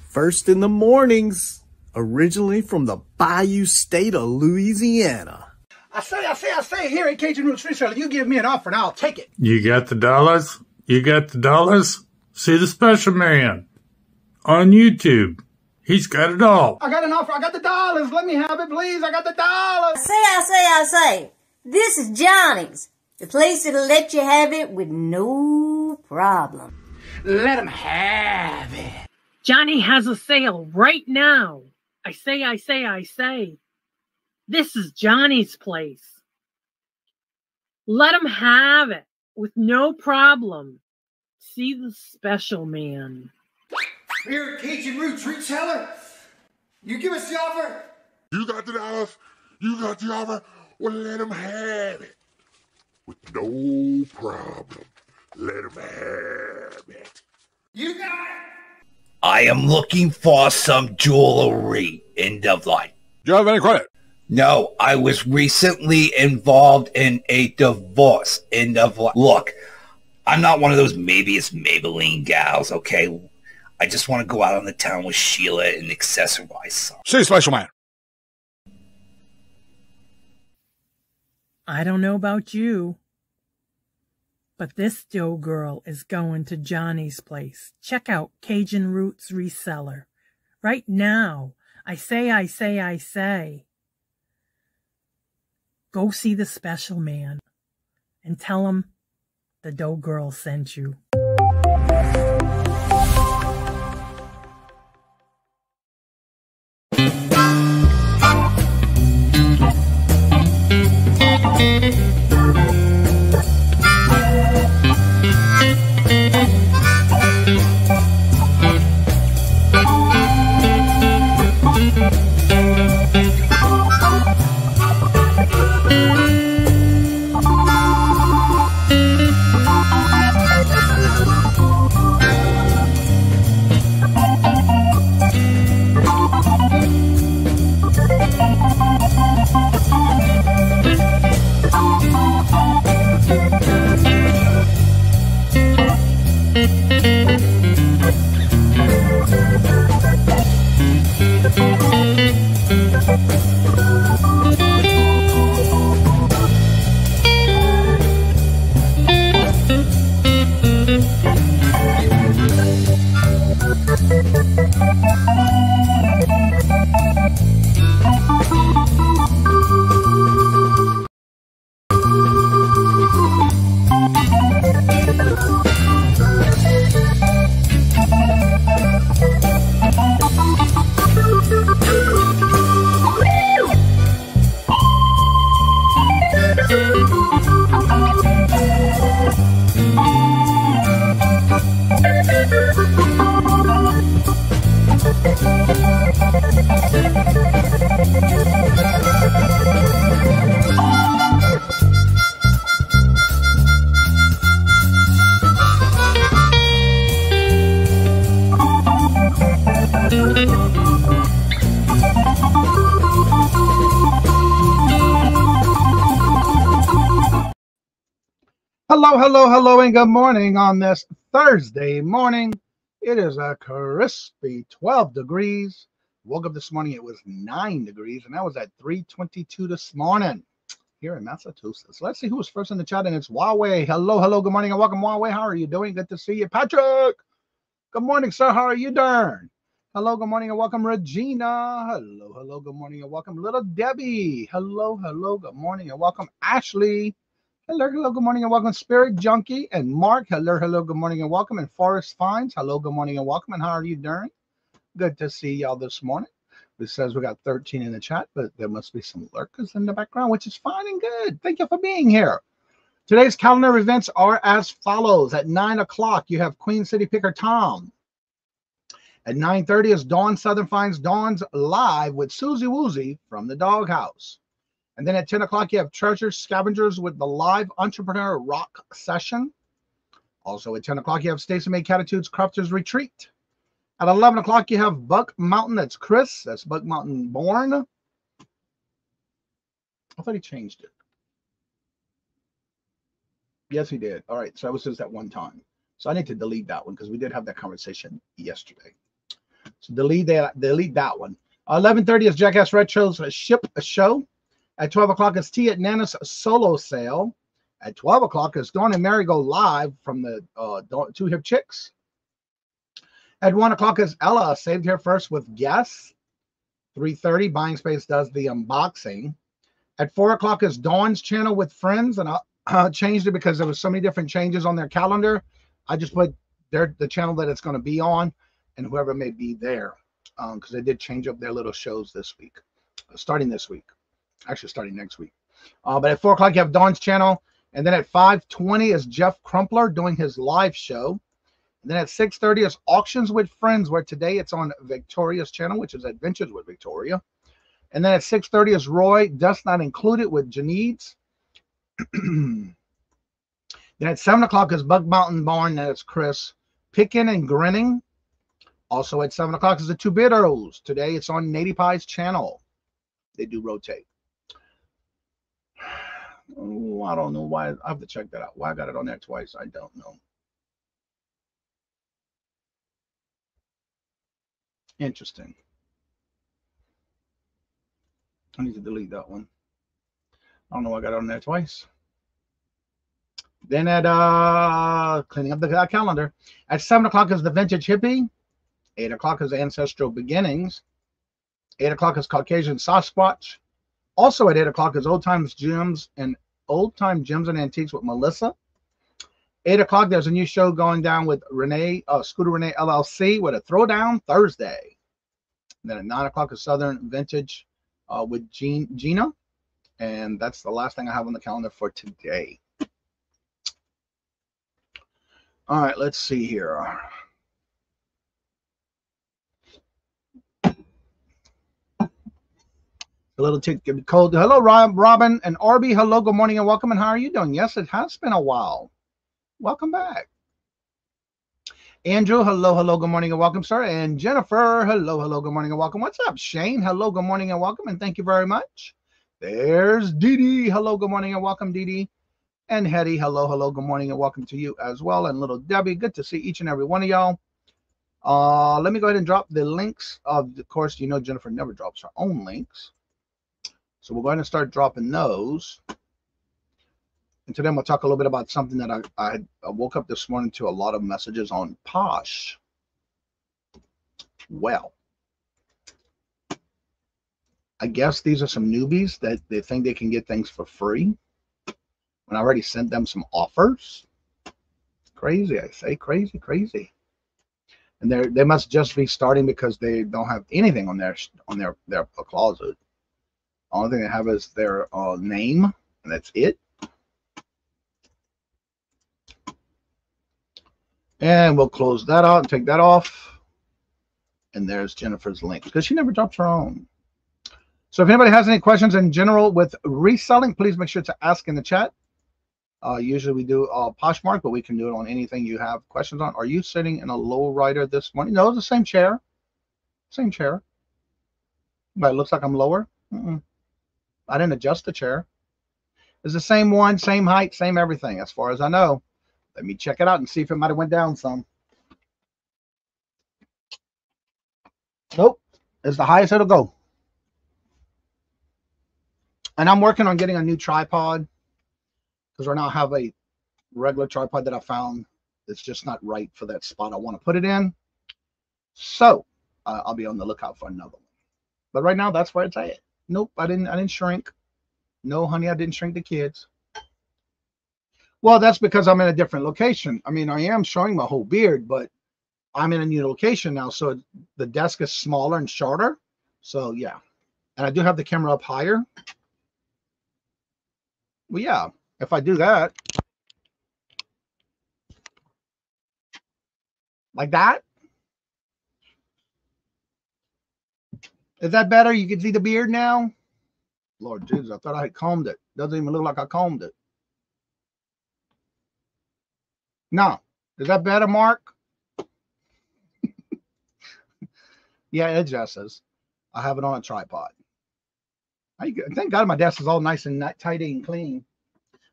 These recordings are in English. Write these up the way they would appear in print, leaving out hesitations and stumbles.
First in the mornings, originally from the Bayou State of Louisiana. I say, here at Kajun Roots Reselling, you give me an offer and I'll take it. You got the dollars? You got the dollars? See the special man on YouTube. He's got it all. I got an offer. I got the dollars. Let me have it, please. I got the dollars. I say. This is Johnny's, the place that'll let you have it with no problem. Let him have it. Johnny has a sale right now. I say. This is Johnny's place. Let him have it with no problem. See the special man. Here at Kajun Roots Reseller, you give us the offer. You got the dollars. You got the offer. Well, let him have it with no problem. Let him have it. You got it. I am looking for some jewelry. End of line. Do you have any credit? No, I was recently involved in a divorce. End of line. Look, I'm not one of those maybe it's Maybelline gals, okay? I just want to go out on the town with Sheila and accessorize some. See, special man. I don't know about you, but this dough girl is going to Johnny's place. Check out Kajun Roots Reseller. Right now. I say. Go see the special man and tell him the dough girl sent you. Hello, and good morning on this Thursday morning. It is a crispy 12 degrees. Woke up this morning, it was 9 degrees, and that was at 3:22 this morning here in Massachusetts. Let's see who's first in the chat, and it's Huawei. Hello, good morning, and welcome, Huawei. How are you doing? Good to see you. Patrick, good morning, sir. How are you doing? Hello, good morning, and welcome, Regina. Hello, good morning, and welcome, little Debbie. Hello, good morning, and welcome, Ashley. Hello, good morning, and welcome, Spirit Junkie and Mark. Hello, good morning, and welcome, and Forest Finds. Hello, good morning, and welcome, and how are you doing? Good to see y'all this morning. It says we got 13 in the chat, but there must be some lurkers in the background, which is fine and good. Thank you for being here. Today's calendar events are as follows. At 9 o'clock, you have Queen City Picker Tom. At 9:30 is Dawn Southern Finds Dawn's live with Susie Woozy from the Doghouse. And then at 10 o'clock, you have Treasure Scavengers with the live Entrepreneur Rock session. Also at 10 o'clock, you have Stacey May Catitudes Crafters Retreat. At 11 o'clock, you have Buck Mountain. That's Chris. That's Buck Mountain Born. I thought he changed it. Yes, he did. All right. So that was just that one time. So I need to delete that one because we did have that conversation yesterday. So delete that one. 11:30 is Jackass Retro's Ship Show. At 12 o'clock is T at Nana's solo sale. At 12 o'clock is Dawn and Mary go live from the Two Hip Chicks. At 1 o'clock is Ella saved here first with guests. 3:30 Buying Space does the unboxing. At 4 o'clock is Dawn's channel with friends, and I changed it because there was so many different changes on their calendar. I just put the channel that it's going to be on, and whoever may be there, because they did change up their little shows this week, starting this week, actually starting next week. But at 4 o'clock you have Dawn's channel, and then at 5:20 is Jeff Crumpler doing his live show. And then at 6:30 is Auctions with Friends, where today it's on Victoria's channel, which is Adventures with Victoria. And then at 6:30 is Roy, Dust Not Included, with Janice. Then at 7 o'clock is Bug Mountain Barn, and it's Chris. Picking and Grinning. Also at 7 o'clock is the Two Bitters. Today it's on Nady Pie's channel. They do rotate. Oh, I don't know why. I have to check that out. Why I got it on there twice, I don't know. Interesting. I need to delete that one. I don't know why I got it on there twice. Then at cleaning up the calendar. At 7 o'clock is the Vintage Hippie. 8 o'clock is Ancestral Beginnings. 8 o'clock is Caucasian Sasquatch. Also at 8 o'clock is Old Time Gems and Antiques with Melissa. 8 o'clock, there's a new show going down with Scooter Renee LLC with a Throwdown Thursday. And then at 9 o'clock is Southern Vintage with Gina. And that's the last thing I have on the calendar for today. All right, let's see here. A little tick cold. Hello, Robin and Arby. Hello, good morning and welcome. And how are you doing? Yes, it has been a while. Welcome back. Andrew, hello, good morning and welcome, sir. And Jennifer, hello, good morning and welcome. What's up, Shane? Hello, good morning and welcome, and thank you very much. There's Dee Dee. Hello, good morning and welcome, Dee Dee. And Hetty, hello, good morning and welcome to you as well. And little Debbie, good to see each and every one of y'all. Let me go ahead and drop the links. Of course, you know Jennifer never drops her own links. So we're going to start dropping those. And today I'm going to talk a little bit about something that I woke up this morning to a lot of messages on Posh. Well, I guess these are some newbies that they think they can get things for free. When I already sent them some offers. Crazy, I say, crazy. And they must just be starting because they don't have anything on their closet. The only thing they have is their name, and that's it. And we'll close that out and take that off. And there's Jennifer's link because she never drops her own. So if anybody has any questions in general with reselling, please make sure to ask in the chat. Usually we do Poshmark, but we can do it on anything you have questions on. Are you sitting in a low rider this morning? No, it's the same chair. Same chair. But it looks like I'm lower. I didn't adjust the chair. It's the same one, same height, same everything, as far as I know. Let me check it out and see if it might have went down some. Nope, it's the highest it'll go. And I'm working on getting a new tripod because right now I have a regular tripod that I found that's just not right for that spot I want to put it in. So I'll be on the lookout for another one. But right now, that's where it's at. Nope, I didn't shrink. No, honey, I didn't shrink the kids. Well, that's because I'm in a different location. I mean, I am showing my whole beard, but I'm in a new location now, so the desk is smaller and shorter. So yeah, and I do have the camera up higher. Well, yeah, if I do that, like that, is that better? You can see the beard now. Lord Jesus, I thought I had combed it. Doesn't even look like I combed it. No, is that better, Mark? Yeah, it adjusts. I have it on a tripod. Thank God my desk is all nice and tidy and clean.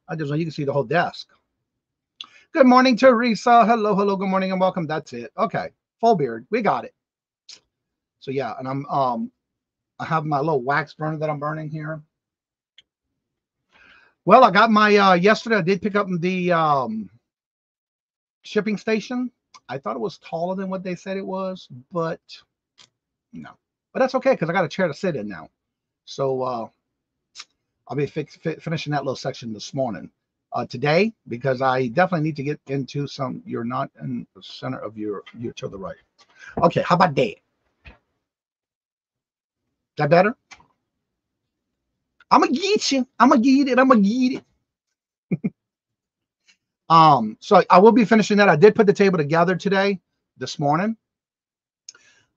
I just want you can see the whole desk. Good morning, Teresa. Hello, hello, good morning and welcome. That's it. Okay, full beard. We got it. So yeah, and I have my little wax burner that I'm burning here. Well, I got my yesterday I did pick up the shipping station. I thought it was taller than what they said it was, but no. But that's okay because I got a chair to sit in now. So I'll be finishing that little section this morning. Today, because I definitely need to get into some. You're not in the center of your to the right. Okay, how about that? That better? I'm gonna get you. I'm gonna get it. I'm gonna get it. So I will be finishing that. I did put the table together this morning.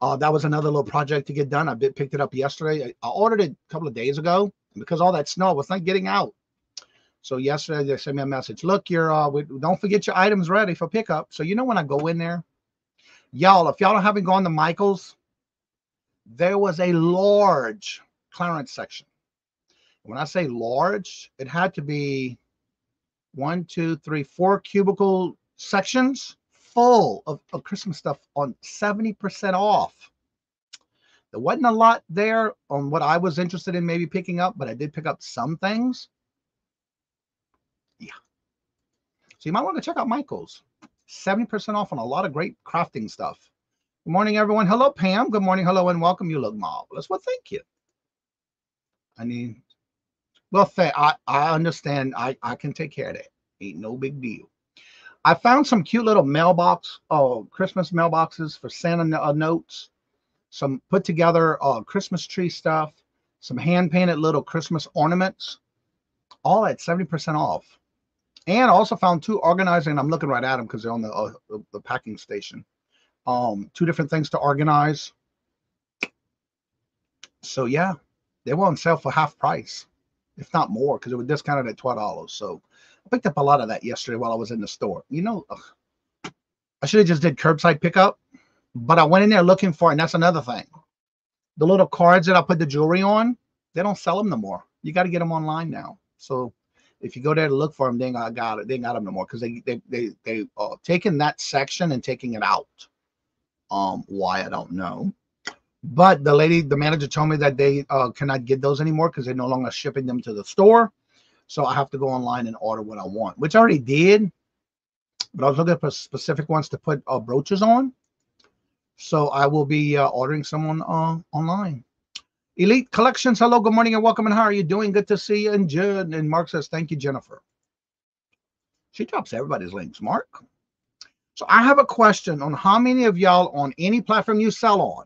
That was another little project to get done. I picked it up yesterday. I ordered it a couple of days ago because all that snow was not getting out. So yesterday they sent me a message. Look, don't forget your items ready for pickup. So you know when I go in there, y'all, if y'all haven't gone to Michael's, there was a large clearance section. When I say large, it had to be 1, 2, 3, 4 cubicle sections full of Christmas stuff on 70% off. There wasn't a lot there on what I was interested in maybe picking up, but I did pick up some things. Yeah. So you might want to check out Michael's. 70% off on a lot of great crafting stuff. Good morning, everyone. Hello, Pam. Good morning. Hello, and welcome. You look marvelous. Well, thank you. Well, I understand. I can take care of that. Ain't no big deal. I found some cute little Christmas mailboxes for Santa notes. Some put together Christmas tree stuff. Some hand-painted little Christmas ornaments. All at 70% off. And I also found 2 organizing. I'm looking right at them because they're on the packing station. 2 different things to organize. So yeah, they were on sale for half price, if not more, because it was discounted at $12. So I picked up a lot of that yesterday while I was in the store. You know, I should have just did curbside pickup, but I went in there looking for it, and that's another thing. The little cards that I put the jewelry on, they don't sell them no more. You got to get them online now. So if you go there to look for them, they ain't got it. They ain't got them no more because they taking that section and taking it out. Why I don't know. But the manager told me that they cannot get those anymore because they're no longer shipping them to the store. So I have to go online and order what I want, which I already did. But I was looking for specific ones to put brooches on. So I will be ordering someone online. Elite Collections, hello, good morning and welcome. And how are you doing? Good to see you. And Judd and Mark says, thank you, Jennifer. She drops everybody's links, Mark. So I have a question on how many of y'all on any platform you sell on.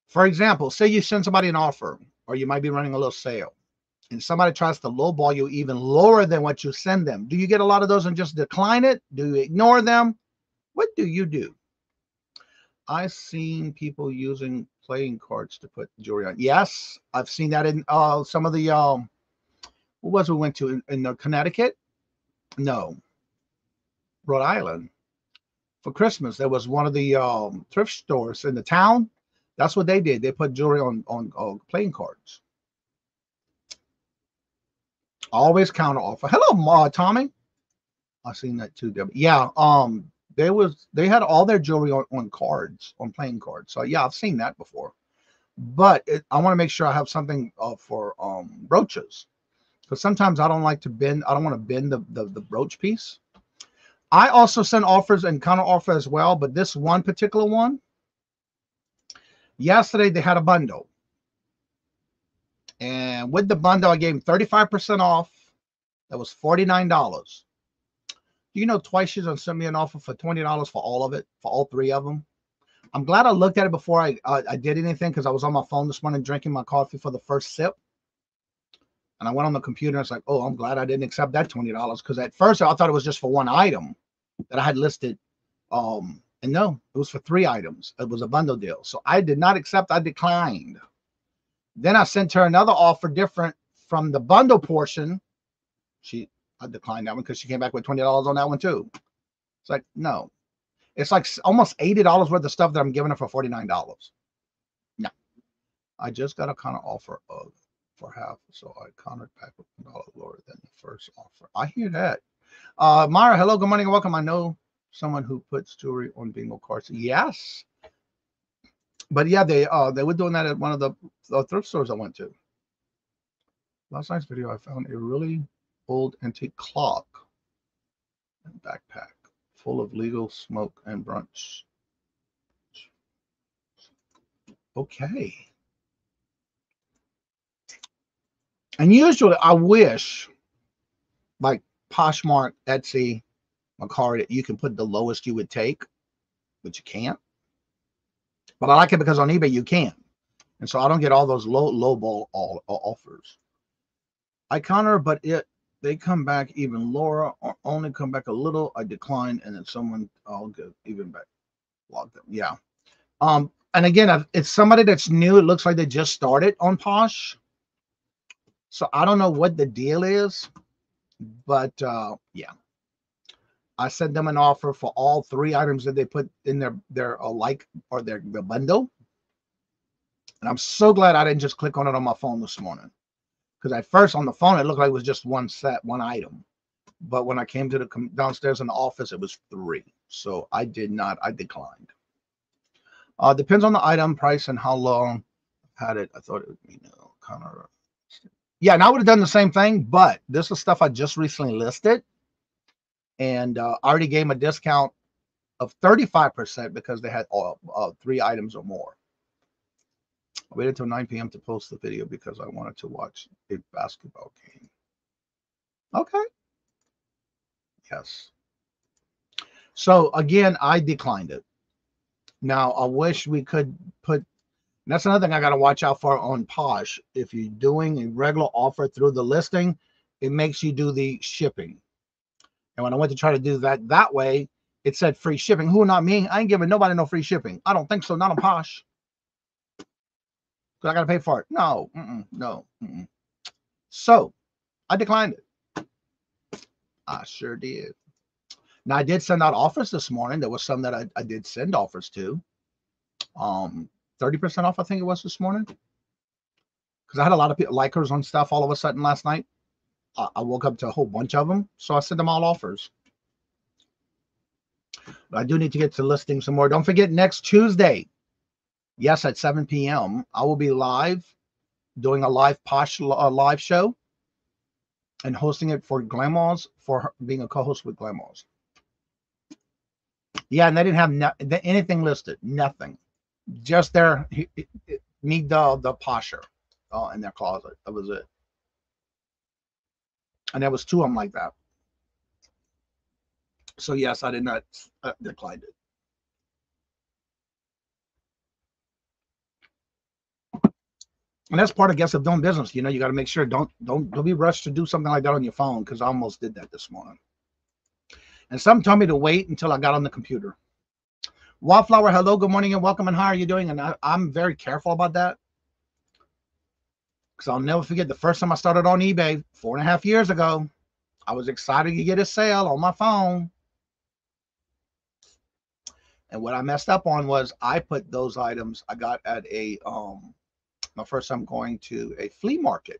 For example, say you send somebody an offer, or you might be running a little sale, and somebody tries to lowball you even lower than what you send them. Do you get a lot of those and just decline it? Do you ignore them? What do you do? I've seen people using playing cards to put jewelry on. Yes, I've seen that in some of the, what was we went to in Connecticut? No, Rhode Island. For Christmas, there was one of the thrift stores in the town. That's what they did. They put jewelry on playing cards. Always counter offer. Hello, Tommy. I seen that too, Debbie. Yeah, they had all their jewelry on cards, on playing cards. So yeah, I've seen that before. But I want to make sure I have something for brooches, because sometimes I don't like to bend. I don't want to bend the brooch piece. I also send offers and counter offer as well, but this one particular one, yesterday they had a bundle. And with the bundle, I gave them 35% off. That was $49. You know, twice she's gonna send me an offer for $20 for all of it, for all three of them. I'm glad I looked at it before I did anything, because I was on my phone this morning drinking my coffee for the first sip. And I went on the computer and it's like, oh, I'm glad I didn't accept that $20, because at first I thought it was just for one item that I had listed. And no, it was for 3 items. It was a bundle deal. So I did not accept, I declined. Then I sent her another offer different from the bundle portion. I declined that one because she came back with $20 on that one too. It's like, no. It's like almost $80 worth of stuff that I'm giving her for $49. No. I just got a kind of offer for half, so I countered back with $1 lower than the first offer. I hear that. Mara, hello, good morning and welcome. I know someone who puts jewelry on bingo cards. Yes. But yeah, they were doing that at one of the thrift stores I went to. Last night's video, I found a really old antique clock and backpack full of legal smoke and brunch. Okay. And usually I wish, like Poshmark, Etsy, Mercari, that you can put the lowest you would take, but you can't. But I like it because on eBay you can. And so I don't get all those low ball offers. I counter, but they come back even lower, or only come back a little. I decline, and then someone, I'll get even back. Log them. Yeah. And again, if it's somebody that's new, it looks like they just started on Posh. So I don't know what the deal is, but yeah. I sent them an offer for all 3 items that they put in their bundle. And I'm so glad I didn't just click on it on my phone this morning. Because at first on the phone, it looked like it was just one item. But when I came to the downstairs in the office, it was 3. So I declined. Depends on the item, price, and how long I had it. I thought it would be, kind of. Yeah, and I would have done the same thing, but this is stuff I just recently listed. And I already gave them a discount of 35% because they had 3 items or more. I waited until 9 p.m. to post the video because I wanted to watch a basketball game. Okay. Yes. So again, I declined it. Now I wish we could put, that's another thing I got to watch out for on Posh. If you're doing a regular offer through the listing, it makes you do the shipping. And when I went to try to do that way, it said free shipping. Who, not me? I ain't giving nobody no free shipping. I don't think so. Not on Posh. Because I got to pay for it. No. No. So I declined it. I sure did. Now, I did send out offers this morning. There was some that I did send offers to. 30% off, I think it was this morning. Because I had a lot of people, likers on stuff all of a sudden last night. I woke up to a whole bunch of them. So I sent them all offers. But I do need to get to listing some more. Don't forget, next Tuesday, yes, at 7 p.m., I will be live, doing a live Posh live show and hosting it for Glamours, for being a co-host with Glamours. Yeah, and they didn't have anything listed, nothing. Just their, me, the Posher in their closet. That was it. And there was 2 of them like that. So yes, I did not decline it. And that's part, I guess, of doing business. You got to make sure don't be rushed to do something like that on your phone, because I almost did that this morning. And some told me to wait until I got on the computer. Wildflower, hello, good morning and welcome, and how are you doing? And I'm very careful about that, because I'll never forget the first time I started on eBay 4.5 years ago. I was excited to get a sale on my phone. And what I messed up on was I put those items I got at a my first time going to a flea market.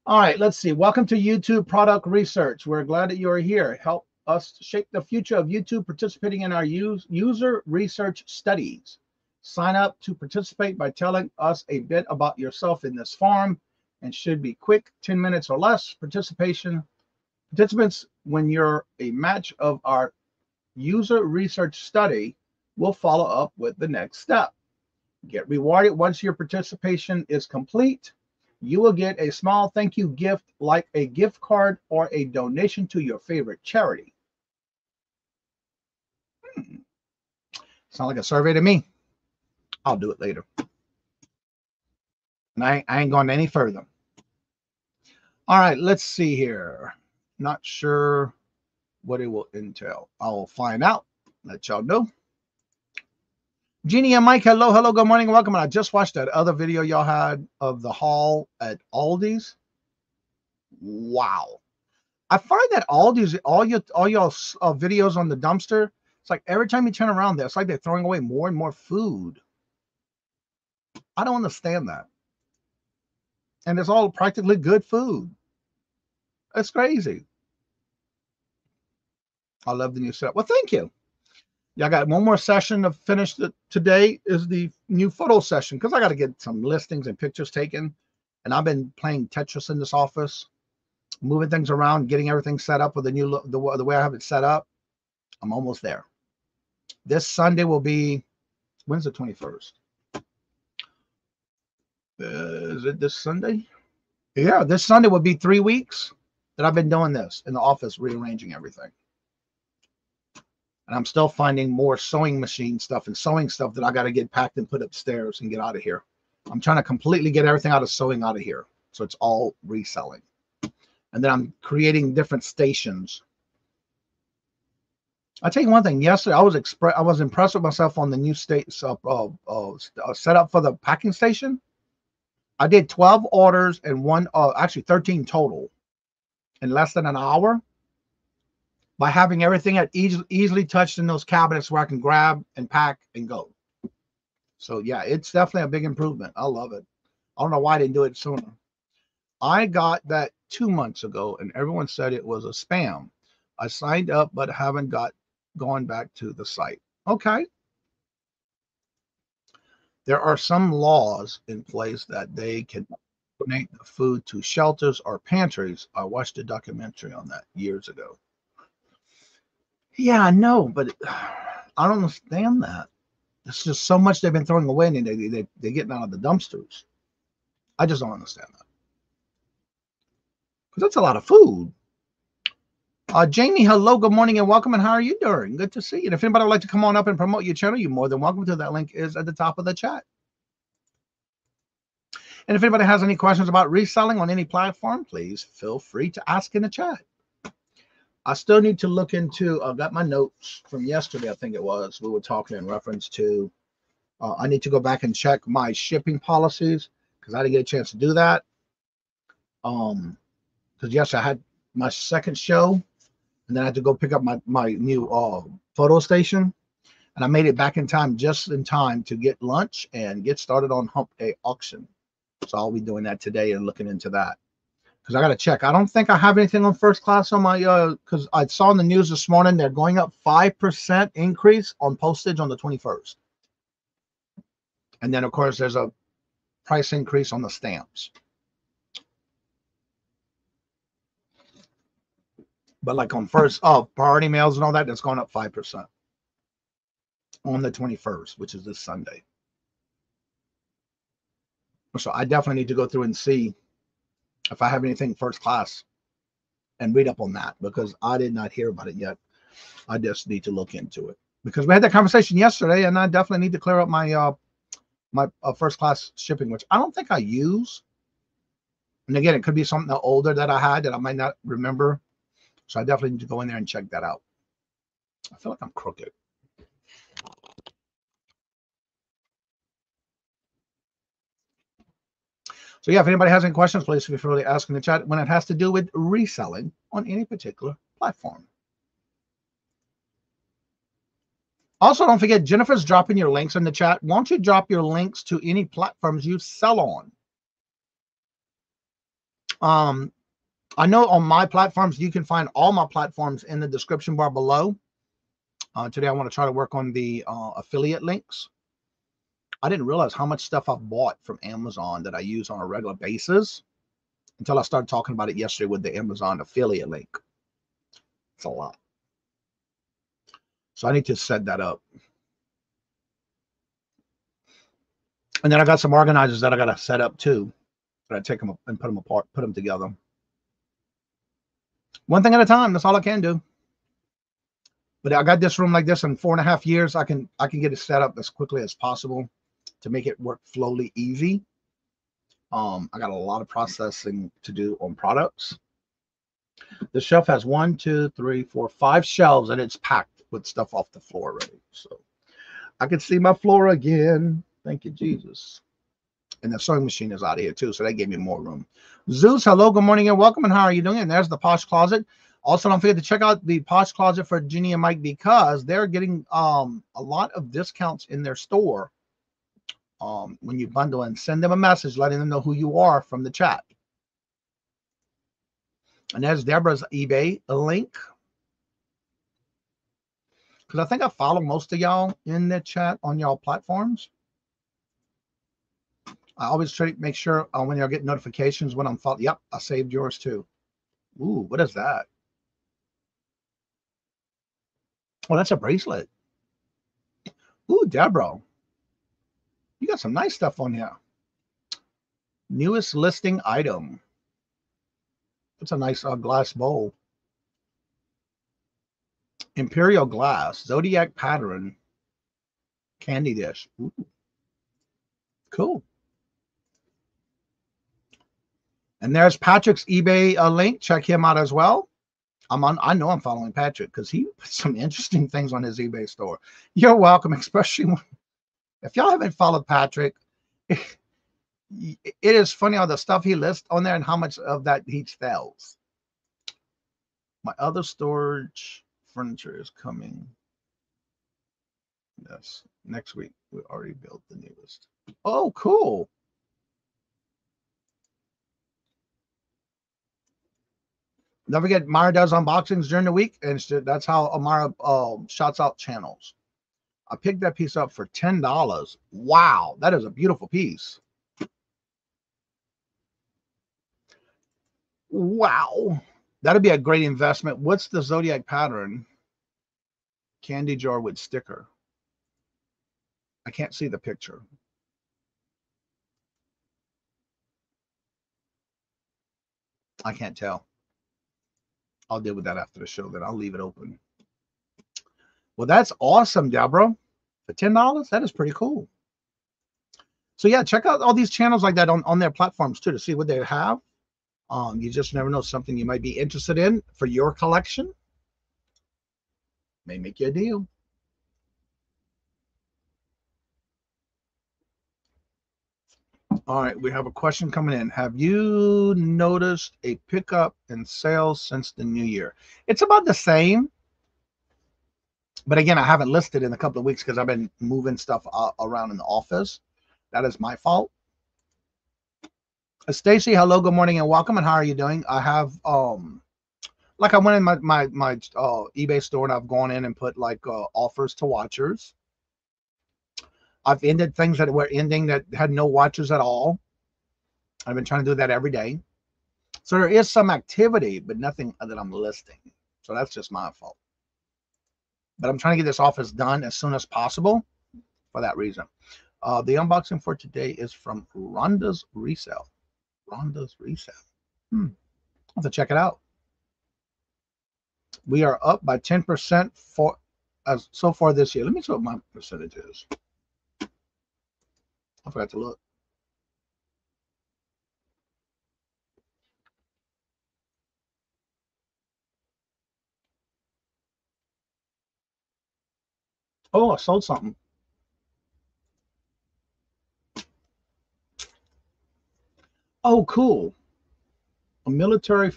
All right, let's see. Welcome to YouTube Product Research. We're glad that you are here. Help us shape the future of YouTube participating in our user research studies. Sign up to participate by telling us a bit about yourself in this form, and should be quick, 10 minutes or less. Participants, when you're a match of our user research study, will follow up with the next step. Get rewarded once your participation is complete. You will get a small thank you gift like a gift card or a donation to your favorite charity. Sound like a survey to me. I'll do it later. And I ain't going any further. All right, let's see here. Not sure what it will entail. I'll find out. Let y'all know. Jeannie and Mike, hello, good morning, welcome. And I just watched that other video y'all had of the haul at Aldi's. Wow. I find that Aldi's, all your videos on the dumpster, it's like every time you turn around there, it's like they're throwing away more and more food. I don't understand that. And it's all practically good food. It's crazy. I love the new setup. Well, thank you. Yeah, I got one more session to finish. Today is the new photo session because I got to get some listings and pictures taken. And I've been playing Tetris in this office, moving things around, getting everything set up with the new look, the way I have it set up. I'm almost there. This Sunday will be, when's the 21st? Is it this Sunday? Yeah, this Sunday will be 3 weeks that I've been doing this in the office, rearranging everything. And I'm still finding more sewing machine stuff and sewing stuff that I got to get packed and put upstairs and get out of here. I'm trying to completely get everything out of sewing out of here. So it's all reselling. And then I'm creating different stations. I'll tell you one thing. Yesterday, I was impressed with myself on the new setup for the packing station. I did 12 orders and actually 13 total in less than an hour. By having everything easily touched in those cabinets where I can grab and pack and go. So yeah, it's definitely a big improvement. I love it. I don't know why I didn't do it sooner. I got that 2 months ago and everyone said it was a spam. I signed up but haven't gone back to the site. Okay. There are some laws in place that they can donate the food to shelters or pantries. I watched a documentary on that years ago. Yeah, I know, but I don't understand that. There's just so much they've been throwing away and they're getting out of the dumpsters. I just don't understand that. Because that's a lot of food. Jamie, hello, good morning and welcome. And how are you doing? Good to see you. And if anybody would like to come on up and promote your channel, you're more than welcome to. That link is at the top of the chat. And if anybody has any questions about reselling on any platform, please feel free to ask in the chat. I still need to look into, I've got my notes from yesterday, I think it was. We were talking in reference to, I need to go back and check my shipping policies because I didn't get a chance to do that. Because yes, I had my second show and then I had to go pick up my new photo station. And I made it back in time, just in time to get lunch and get started on Hump Day auction. So I'll be doing that today and looking into that. Because I got to check. I don't think I have anything on first class on my, because I saw in the news this morning, they're going up 5% increase on postage on the 21st. And then, of course, there's a price increase on the stamps. But like on first, priority mails and all that, that's going up 5% on the 21st, which is this Sunday. So I definitely need to go through and see if I have anything first class and read up on that because I did not hear about it yet. I just need to look into it because we had that conversation yesterday and I definitely need to clear up my my first class shipping, which I don't think I use. And again, it could be something older that I had that I might not remember. So I definitely need to go in there and check that out. I feel like I'm crooked. So yeah, if anybody has any questions, please feel free to ask in the chat when it has to do with reselling on any particular platform. Also, don't forget, Jennifer's dropping your links in the chat. Why don't you drop your links to any platforms you sell on? I know on my platforms, you can find all my platforms in the description bar below. Today, I want to try to work on the affiliate links. I didn't realize how much stuff I've bought from Amazon that I use on a regular basis until I started talking about it yesterday with the Amazon affiliate link. It's a lot. So I need to set that up. And then I got some organizers that I got to set up too. But I take them and put them apart, put them together. One thing at a time. That's all I can do. But I got this room like this in 4.5 years. I can get it set up as quickly as possible to make it work flowly easy. I got a lot of processing to do on products. The shelf has 1, 2, 3, 4, 5 shelves, and it's packed with stuff off the floor already. So I can see my floor again. Thank you, Jesus. And the sewing machine is out of here too, so that gave me more room. Zeus, hello, good morning, and welcome. And how are you doing? And there's the Posh Closet. Also, don't forget to check out the Posh Closet for Ginny and Mike because they're getting a lot of discounts in their store when you bundle and send them a message letting them know who you are from the chat. And there's Deborah's eBay link. Because I think I follow most of y'all in the chat on y'all platforms. I always try to make sure when y'all get notifications when I'm following. Yep, I saved yours too. Ooh, what is that? Oh, that's a bracelet. Ooh, Deborah. You got some nice stuff on here. Newest listing item. It's a nice glass bowl. Imperial glass. Zodiac pattern. Candy dish. Ooh. Cool. And there's Patrick's eBay link. Check him out as well. I know I'm following Patrick because he put some interesting things on his eBay store. You're welcome, especially if y'all haven't followed Patrick. It is funny how the stuff he lists on there and how much of that he sells. My other storage furniture is coming. Yes, next week. We already built the newest. Oh, cool. Don't forget, Mara does unboxings during the week, and that's how Amara shots out channels. I picked that piece up for $10. Wow, that is a beautiful piece. Wow, that'd be a great investment. What's the Zodiac pattern? Candy jar with sticker. I can't see the picture. I can't tell. I'll deal with that after the show. Then I'll leave it open. Well, that's awesome, Deborah. For $10, that is pretty cool. So yeah, check out all these channels like that on their platforms too to see what they have. You just never know, something you might be interested in for your collection. May make you a deal. All right, we have a question coming in. Have you noticed a pickup in sales since the new year? It's about the same. But again, I haven't listed in a couple of weeks because I've been moving stuff around in the office. That is my fault. Stacy, hello, good morning, and welcome. And how are you doing? I have like I went in my eBay store and I've gone in and put like offers to watchers. I've ended things that were ending that had no watchers at all. I've been trying to do that every day. So there is some activity, but nothing that I'm listing. So that's just my fault. But I'm trying to get this office done as soon as possible for that reason. The unboxing for today is from Rhonda's Resell. Rhonda's Resell. I'll have to check it out. We are up by 10% so far this year. Let me see what my percentage is. I forgot to look. Oh, I sold something. Oh, cool. A military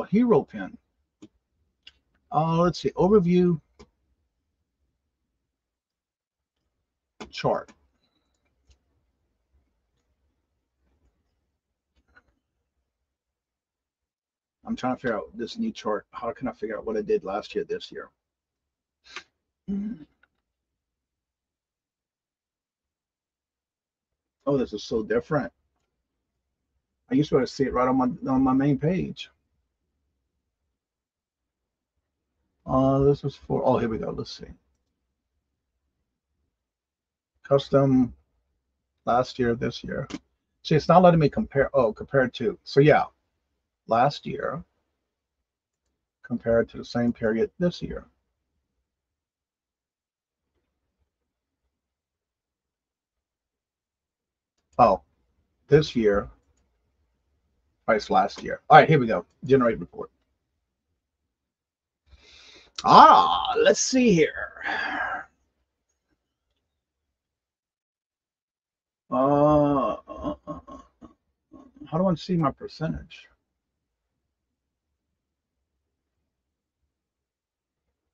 hero pin. Let's see. Overview chart. I'm trying to figure out this new chart. How can I figure out what I did last year, this year? Oh, this is so different. I used to be able to see it right on my main page. This was for, oh, here we go. Let's see. Custom last year, this year. See, it's not letting me compare. Oh, compared to. So yeah, last year compared to the same period this year. Oh, this year price last year. All right, here we go. Generate report. Let's see here. How do I see my percentage?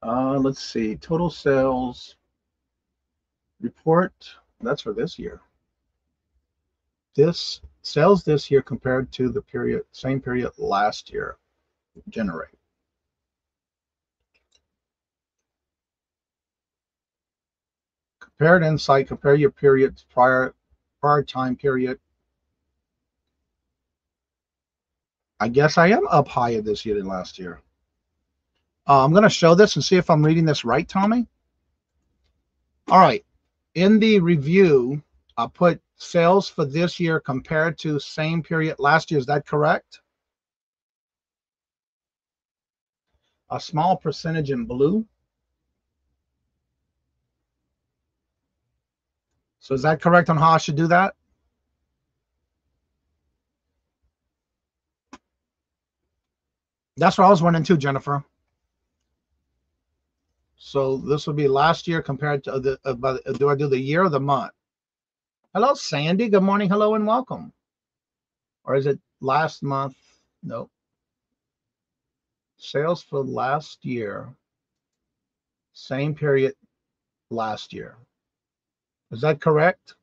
Let's see. Total sales report. That's for this year. This sales this year compared to the same period last year. Generate. Compared insight. Compare your periods prior time period. I guess I am up higher this year than last year. I'm going to show this and see if I'm reading this right, Tommy. All right. In the review, I put sales for this year compared to same period last year. Is that correct? A small percentage in blue. So is that correct on how I should do that? That's what I was wondering too, Jennifer. So this would be last year compared to do I do the year or the month? Hello, Sandy. Good morning. Hello and welcome. Or is it last month? Nope. Sales for last year, same period last year. Is that correct?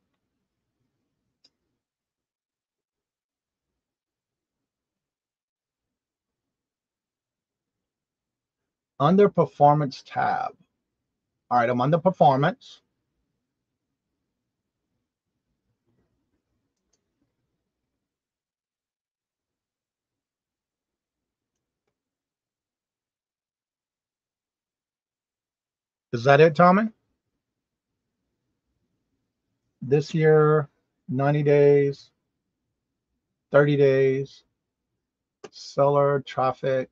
Under performance tab. All right, I'm under performance. Is that it, Tommy? This year, 90 days, 30 days, seller, traffic,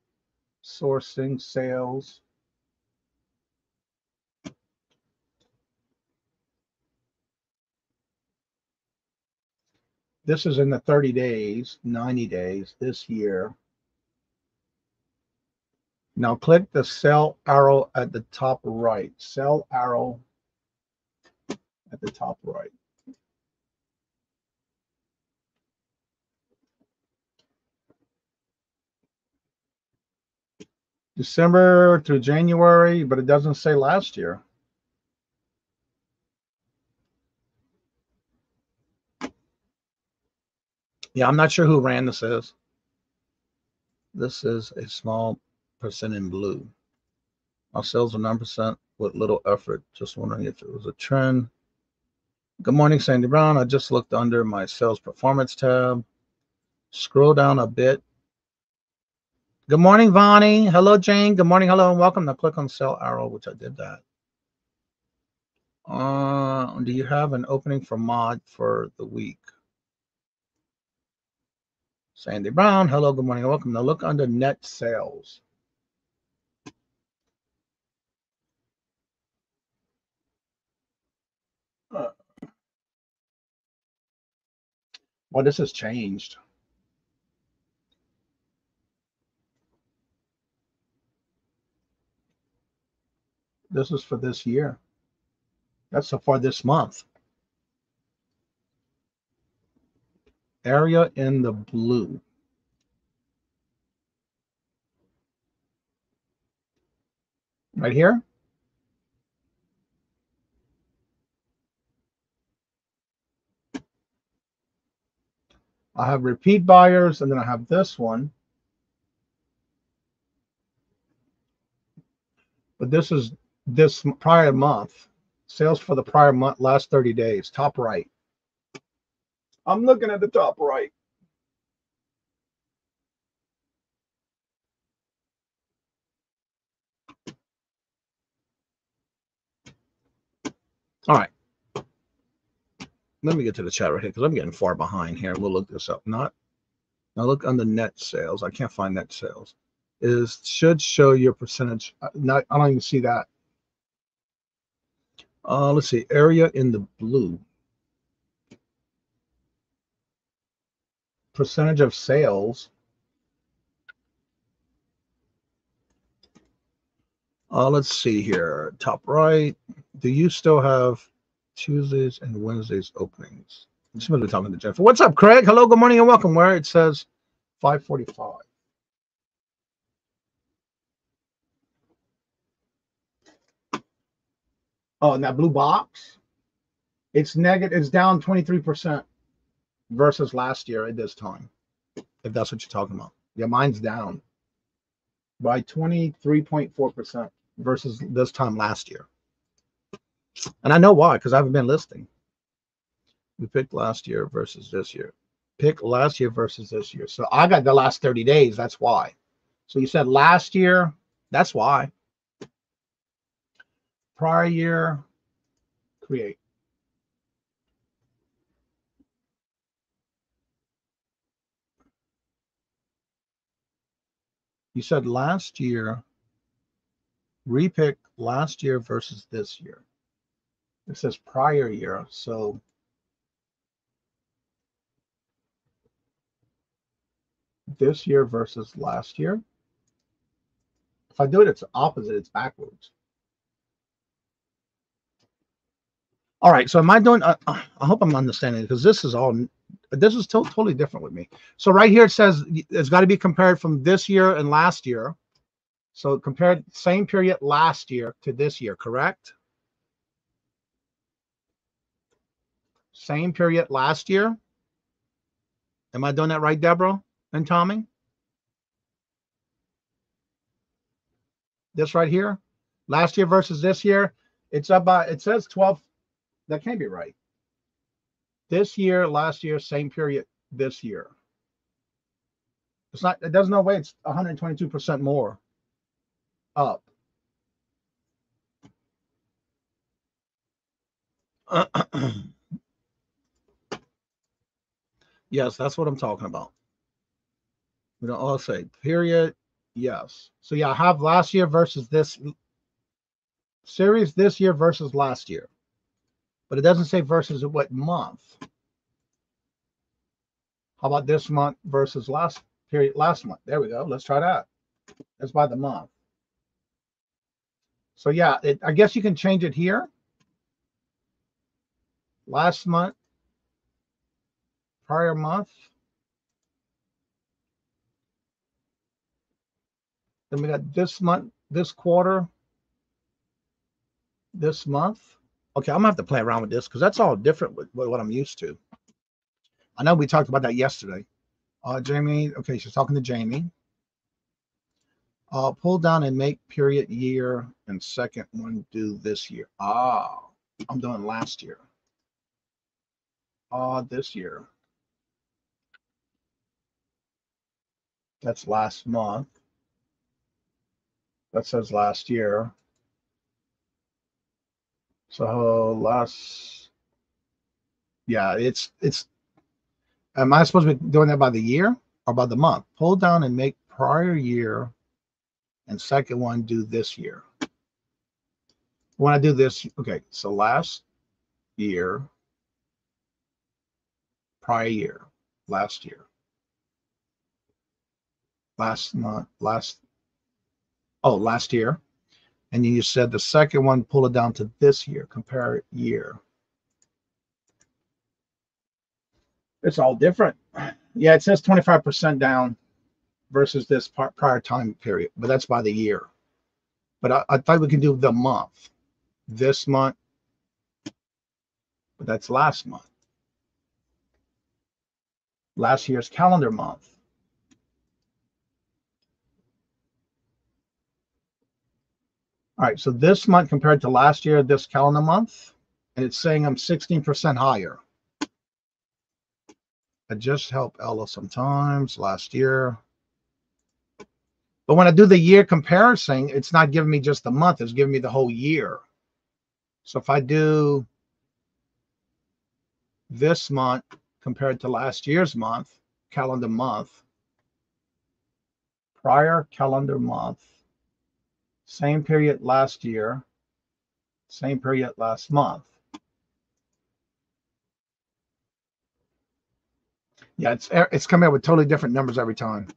sourcing, sales. This is in the 30 days, 90 days, this year. Now click the sell arrow at the top right. Sell arrow at the top right. December through January, but it doesn't say last year. Yeah, I'm not sure who ran this is. This is a small percent in blue. Our sales are 9% with little effort. Just wondering if it was a trend. Good morning, Sandy Brown. I just looked under my sales performance tab. Scroll down a bit. Good morning, Vonnie. Hello, Jane. Good morning, hello, and welcome. Now click on sell arrow, which I did that. Do you have an opening for mod for the week? Sandy Brown. Hello, good morning, and welcome. Now look under net sales. Well, this has changed. This is for this year. That's so far this month. Area in the blue. Right here. I have repeat buyers, and then I have this one. But this is this prior month. Sales for the prior month, last 30 days, top right. I'm looking at the top right. All right. Let me get to the chat right here because I'm getting far behind here. We'll look this up. Now look under net sales. I can't find net sales. Should show your percentage. I don't even see that. Let's see. Area in the blue. Percentage of sales. Let's see here. Top right. Do you still have Tuesdays and Wednesdays openings? I'm just going to be talking to Jennifer. What's up, Craig? Hello, good morning, and welcome. Where it says 5:45. Oh, and that blue box, it's negative. It's down 23% versus last year at this time, if that's what you're talking about. Yeah, mine's down by 23.4% versus this time last year. And I know why, because I haven't been listing. We picked last year versus this year. Pick last year versus this year. So I got the last 30 days. That's why. So you said last year. That's why. Prior year, create. You said last year, repick last year versus this year. It says prior year. So this year versus last year. If I do it, it's opposite. It's backwards. All right, so am I doing, I hope I'm understanding, because this is totally different with me. So right here, it says it's got to be compared from this year and last year. So compared same period last year to this year, correct? Same period last year. Am I doing that right, Deborah and Tommy? This right here, last year versus this year, it's up by, it says 12. That can't be right. This year, last year, same period this year. It's not, there's no way it's 122% more up. Yes, that's what I'm talking about. We don't all say period. Yes. So yeah, I have last year versus this series this year versus last year. But it doesn't say versus what month. How about this month versus last month? There we go. Let's try that. That's by the month. So yeah, I guess you can change it here. Last month, prior month. Then we got this month, this quarter, this month. Okay, I'm gonna have to play around with this because that's all different with what I'm used to. I know we talked about that yesterday. Jamie, okay, she's talking to Jamie. Pull down and make period year and second one do this year. I'm doing last year. This year. That's last month. That says last year. So yeah, it's, am I supposed to be doing that by the year or by the month? Pull down and make prior year and second one do this year. When I do this, okay, so last year, prior year, last year, last month, last year. And you said the second one, pull it down to this year, compare year. It's all different. Yeah, it says 25% down versus this prior time period, but that's by the year. But I thought we could do the month. This month, but that's last month. Last year's calendar month. All right, so this month compared to last year, this calendar month, and it's saying I'm 16% higher. I just help Ella sometimes last year. But when I do the year comparison, it's not giving me just the month, it's giving me the whole year. So if I do this month compared to last year's month, calendar month, prior calendar month, same period last year, same period last month. Yeah, it's coming out with totally different numbers every time.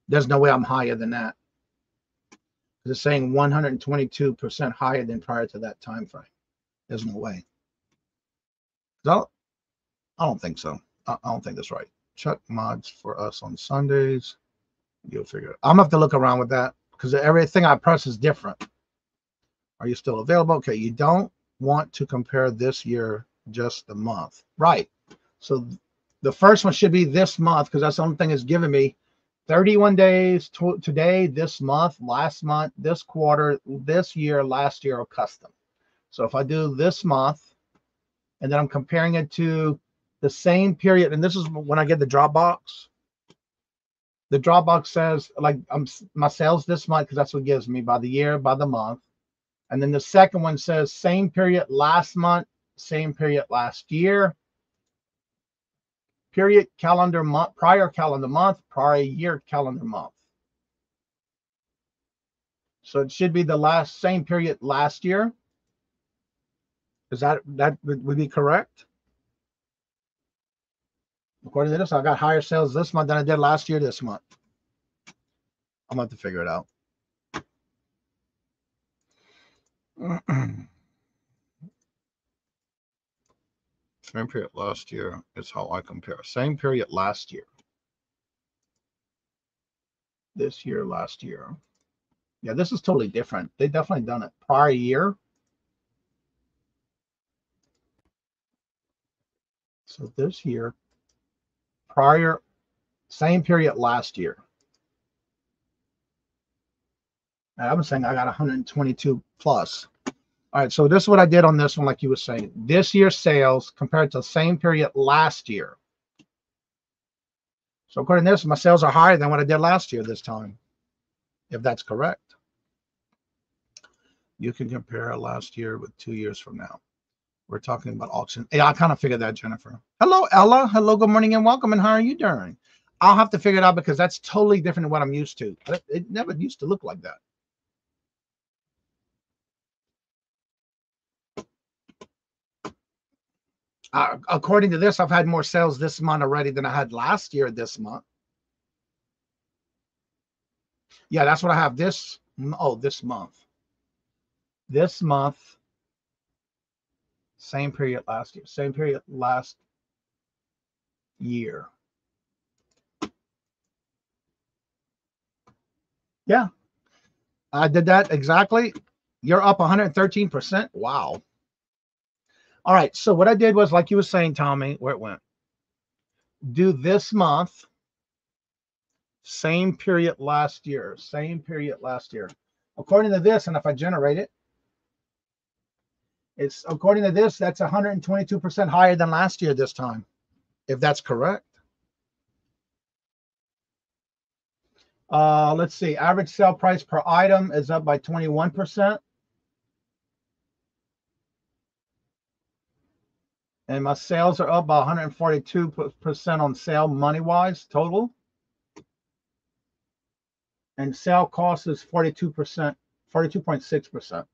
There's no way I'm higher than that. It's saying 122% higher than prior to that time frame. There's no way. I don't think so. I don't think that's right. Check mods for us on Sundays. You'll figure it out. I'm gonna have to look around with that because everything I press is different. Are you still available? Okay, you don't want to compare this year, just the month. Right. So the first one should be this month because that's the only thing it's giving me. 31 days today, this month, last month, this quarter, this year, last year, or custom. So if I do this month, and then I'm comparing it to the same period, and this is when I get the Dropbox. The Dropbox says like my sales this month because that's what it gives me by the year, by the month. And then the second one says same period last month, same period last year. Period, calendar month, prior calendar month, prior year calendar month. So it should be the same period last year. Is that would be correct? According to this, I got higher sales this month than I did last year this month. I'm going to have to figure it out. Same period last year is how I compare. Same period last year. This year, last year. Yeah, this is totally different. They definitely done it. Prior year. So this year, prior, same period last year. And I was saying I got 122 plus. All right, so this is what I did on this one, like you were saying. This year's sales compared to the same period last year. So according to this, my sales are higher than what I did last year this time, if that's correct. You can compare last year with 2 years from now. We're talking about auction. Yeah, I kind of figured that, Jennifer. Hello, Ella. Hello, good morning and welcome. And how are you doing? I'll have to figure it out because that's totally different than what I'm used to. It never used to look like that. According to this, I've had more sales this month already than I had last year this month. Yeah, that's what I have this month. This month, same period last year, same period last year. Yeah, I did that exactly. You're up 113%. Wow. All right, so what I did was, like you were saying, Tommy, where it went. Do this month, same period last year, same period last year. According to this, and if I generate it, it's according to this, that's 122% higher than last year this time, if that's correct. Let's see, average sale price per item is up by 21%. And my sales are up by 142% on sale money-wise total. And sale cost is 42%, 42.6%.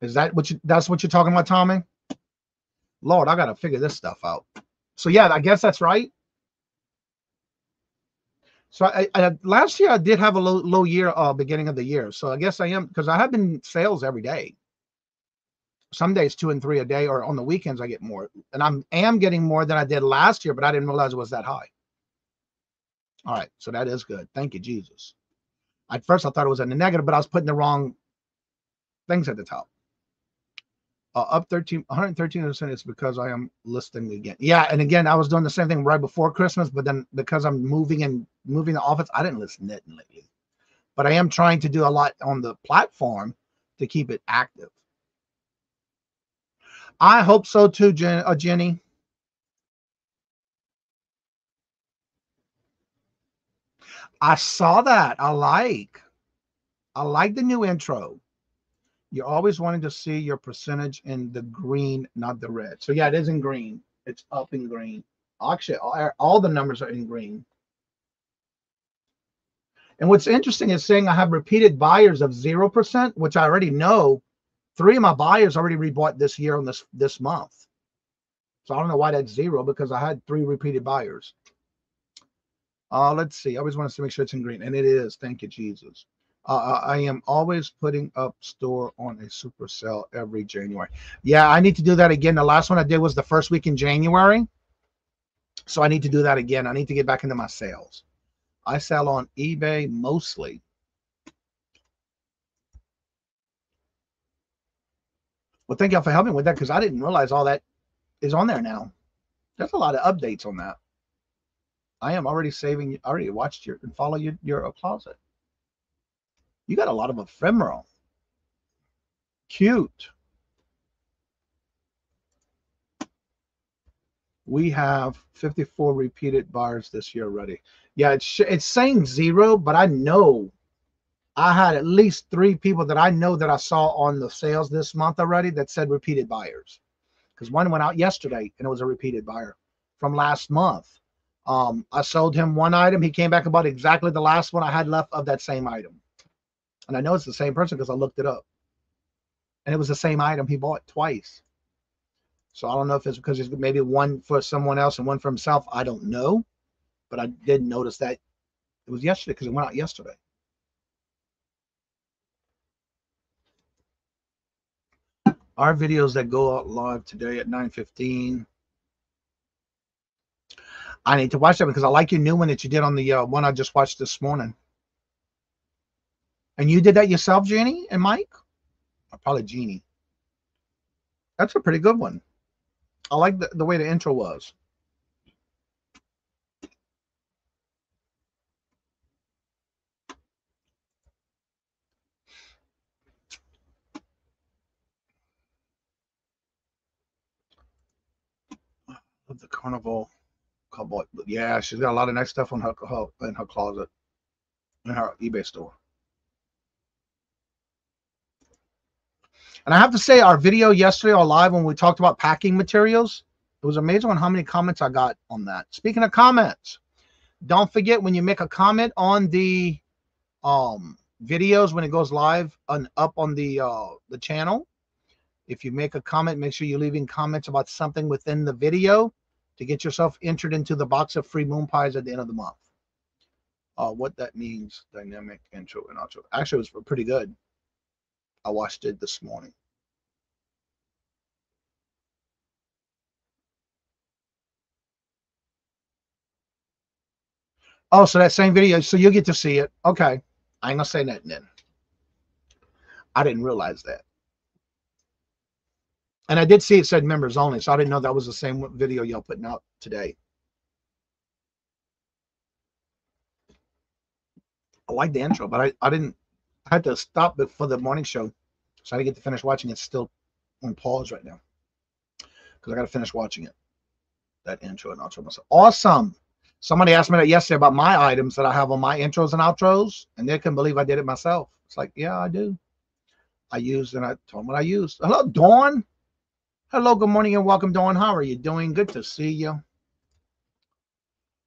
Is that what that's what you're talking about, Tommy? Lord, I got to figure this stuff out. So yeah, I guess that's right. So I last year I did have a low year, beginning of the year. So I guess I am, because I have been sales every day. Some days 2 and 3 a day, or on the weekends I get more. And I am getting more than I did last year, but I didn't realize it was that high. All right, so that is good. Thank you, Jesus. At first I thought it was in the negative, but I was putting the wrong things at the top. Up 113% is because I am listing again. Yeah, and again, I was doing the same thing right before Christmas, but then because I'm moving the office, I didn't list nothing lately. but I am trying to do a lot on the platform to keep it active. I hope so too, Jenny. I saw that. I like the new intro. You're always wanting to see your percentage in the green, not the red. So yeah, it is in green. It's up in green. Actually, all the numbers are in green. And what's interesting is saying I have repeated buyers of 0%, which I already know 3 of my buyers already rebought this year on this month. So I don't know why that's 0, because I had 3 repeated buyers. Let's see. I always want to make sure it's in green, and it is. Thank you, Jesus. I am always putting up store on a super sale every January. Yeah, I need to do that again. The last one I did was the first week in January. So I need to do that again. I need to get back into my sales. I sell on eBay mostly. Well, thank y'all for helping with that, because I didn't realize all that is on there now. There's a lot of updates on that. I am already saving. I already watched your and follow your closet. You got a lot of ephemeral. Cute. We have 54 repeated buyers this year already. Yeah, it's saying 0, but I know I had at least 3 people that I know that I saw on the sales this month already that said repeated buyers. Because one went out yesterday and it was a repeated buyer from last month. I sold him 1 item. He came back about exactly the last one I had left of that same item. And I know it's the same person because I looked it up. And it was the same item he bought twice. So I don't know if it's because it's maybe one for someone else and one for himself. I don't know. But I did notice that it was yesterday because it went out yesterday. Our videos that go out live today at 9:15. I need to watch that because I like your new one that you did on the one I just watched this morning. And you did that yourself, Jeannie and Mike? Or probably Jeannie. That's a pretty good one. I like the way the intro was. Of the carnival cowboy. Yeah, she's got a lot of nice stuff on her closet, in her eBay store. And I have to say, our video yesterday or live when we talked about packing materials, it was amazing on how many comments I got on that. Speaking of comments, don't forget when you make a comment on the videos when it goes live up on the channel. If you make a comment, make sure you're leaving comments about something within the video to get yourself entered into the box of free moon pies at the end of the month. What that means, dynamic intro and outro. Actually, it was pretty good. I watched it this morning. Oh, so that same video, so you'll get to see it. Okay. I ain't gonna say nothing then. I didn't realize that. And I did see it said members only, so I didn't know that was the same video y'all putting out today. I like the intro, but I had to stop it for the morning show, so I didn't get to finish watching it. It's still on pause right now because I got to finish watching it. That intro and outro myself. Awesome. Somebody asked me that yesterday about my items that I have on my intros and outros, and they couldn't believe I did it myself. It's like, yeah, I do. I used, and I told them what I used. Hello, Dawn. Hello, good morning, and welcome, Dawn. How are you doing? Good to see you.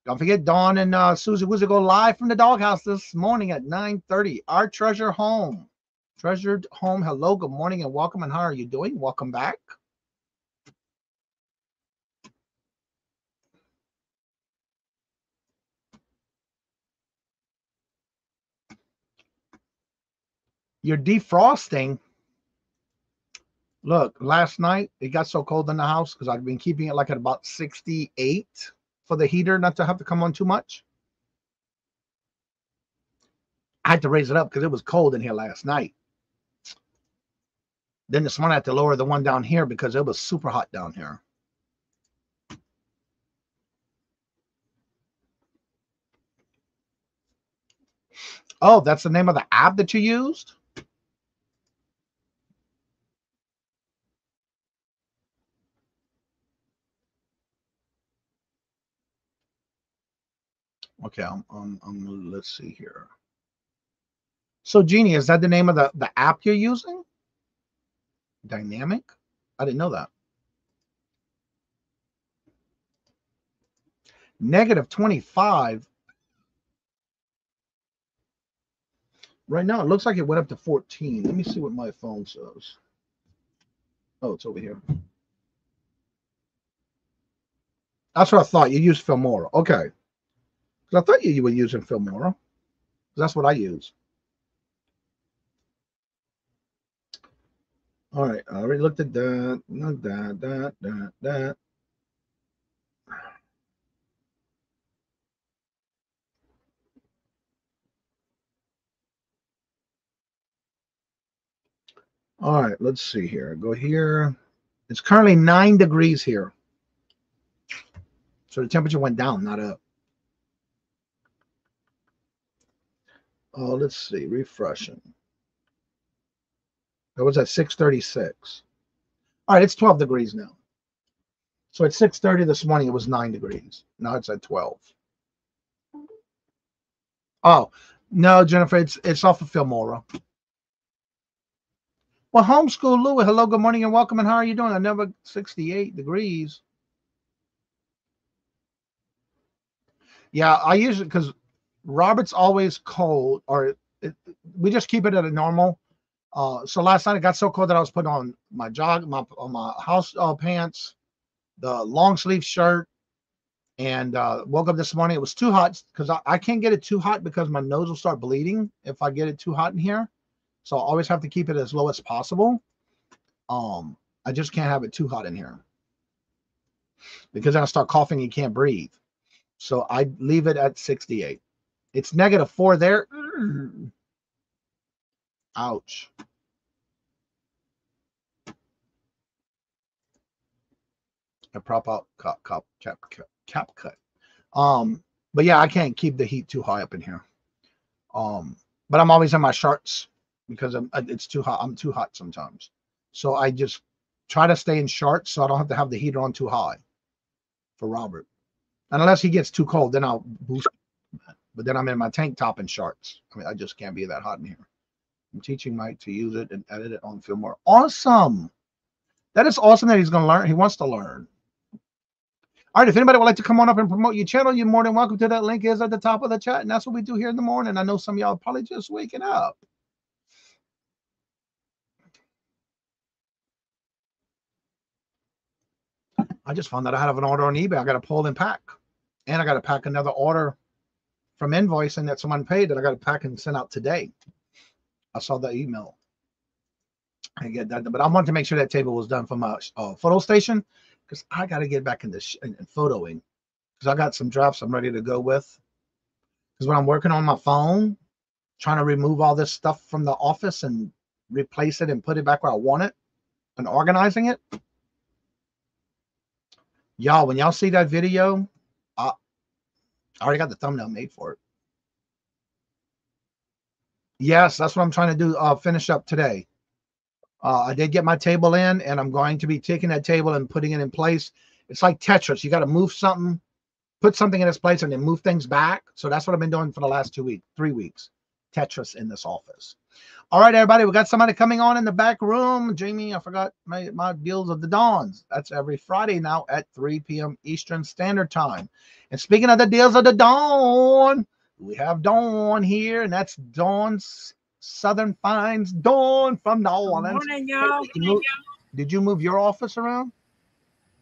Don't forget, Dawn and Susie Woozy go live from the doghouse this morning at 9:30. Our treasured home. Hello, good morning, and welcome, and how are you doing? Welcome back. You're defrosting. Look, last night it got so cold in the house because I've been keeping it like at about 68 for the heater not to have to come on too much. I had to raise it up because it was cold in here last night. Then this morning I had to lower the one down here because it was super hot down here. Oh, that's the name of the app that you used? Okay, let's see here. So, Jeannie, is that the name of the app you're using? Dynamic? I didn't know that. -25. Right now, it looks like it went up to 14. Let me see what my phone says. Oh, it's over here. That's what I thought. You used Filmora. Okay. Because I thought you were using Filmora. That's what I use. All right. I already looked at that. Not that. All right. Let's see here. Go here. It's currently 9 degrees here. So the temperature went down, not up. Oh, let's see. Refreshing. That was at 6:36. All right, it's 12 degrees now. So at 6:30 this morning, it was 9 degrees. Now it's at 12. Oh, no, Jennifer, it's off of Filmora. Well, homeschool Louis, hello, good morning, and welcome. And how are you doing? I never 68 degrees. Yeah, I use it because Robert's always cold, or we just keep it at a normal. So last night it got so cold that I was putting on my my house pants, the long sleeve shirt, and woke up this morning. It was too hot because I can't get it too hot because my nose will start bleeding if I get it too hot in here. So I always have to keep it as low as possible. I just can't have it too hot in here because then I start coughing and can't breathe. So I leave it at 68. It's -4 there. Ouch. A prop out cap cut. But yeah, I can't keep the heat too high up in here. But I'm always in my shorts because it's too hot. I'm too hot sometimes. So I just try to stay in shorts so I don't have to have the heater on too high for Robert. And unless he gets too cold, then I'll boost. But then I'm in my tank top and shorts. I mean, I just can't be that hot in here. I'm teaching Mike to use it and edit it on Filmora. Awesome. That is awesome that he's going to learn. He wants to learn. All right. If anybody would like to come on up and promote your channel, you're more than welcome to. That link is at the top of the chat. And that's what we do here in the morning. I know some of y'all are probably just waking up. I just found out I have an order on eBay. I got to pull and pack. And I got to pack another order from invoicing that someone paid that I got to pack and send out today. I saw the email. I get that, but I wanted to make sure that table was done for my photo station because I got to get back in photoing because I got some drafts I'm ready to go with. Because when I'm working on my phone, trying to remove all this stuff from the office and replace it and put it back where I want it and organizing it. Y'all, when y'all see that video, I already got the thumbnail made for it. Yes, that's what I'm trying to do. Finish up today. I did get my table in, and I'm going to be taking that table and putting it in place. It's like Tetris. You got to move something, put something in its place, and then move things back. So that's what I've been doing for the last 3 weeks. Tetris in this office. All right, everybody. We got somebody coming on in the back room. Jamie, I forgot my Deals of the Dawns. That's every Friday now at 3 p.m. Eastern Standard Time. And speaking of the Deals of the Dawn, we have Dawn here, and that's Dawn's Southern Finds. Dawn from New Orleans. Morning, y'all. Did you move your office around?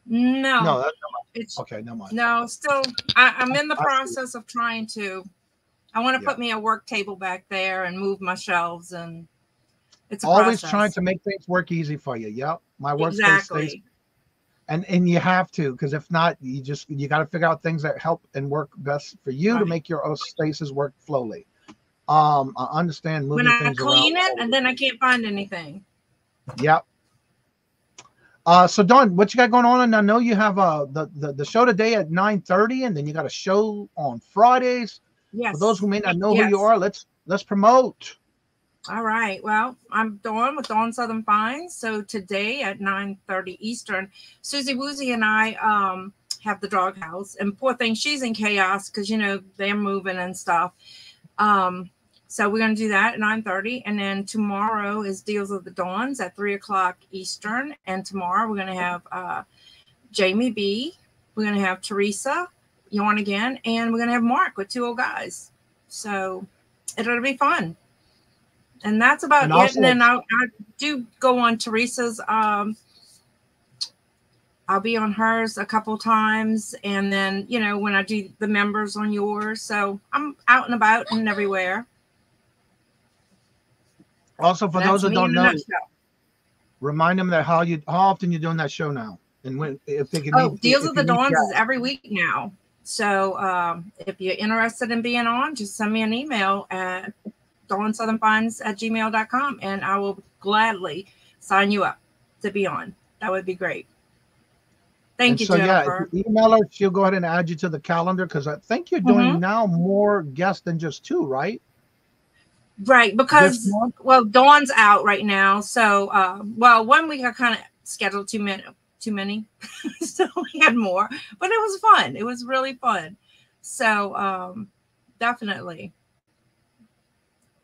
No. No, that's okay. No mind. No, still, I'm in the process of trying to. I want to put me a work table back there and move my shelves, and it's always process. Trying to make things work easy for you. Yep, my workspace exactly. stays. And you have to, because if not, you got to figure out things that help and work best for you to make your spaces work slowly. I understand moving when I things clean around. it and then I can't find anything. Yep. So Dawn, what you got going on? And I know you have the show today at 9:30, and then you got a show on Fridays. Yes. For those who may not know who you are, let's Let's promote. All right. Well, I'm Dawn with Dawn Southern Finds. So today at 9:30 Eastern, Susie Woozy and I have the dog house. And poor thing, she's in chaos because, you know, they're moving and stuff. So we're going to do that at 9:30. And then tomorrow is Deals of the Dawns at 3 o'clock Eastern. And tomorrow we're going to have Jamie B. We're going to have Teresa, Yarn Again. And we're going to have Mark with Two Old Guys. So it'll be fun. And that's about it. Also, and then I do go on Teresa's. I'll be on hers a couple times. And then, you know, when I do the members on yours. So I'm out and about and everywhere. Also, for those that don't know, remind them that how often you're doing that show now. And when, if they can. Deals of the Dawns is every week now. So if you're interested in being on, just send me an email at dawnsouthernfinds@gmail.com, and I will gladly sign you up to be on. That would be great. Thank you, Jennifer. Yeah, if you email her, she'll go ahead and add you to the calendar because I think you're doing now more guests than just 2, right? Right, because well, Dawn's out right now, so well, 1 week I kind of scheduled too many, so we had more, but it was fun. It was really fun. So definitely.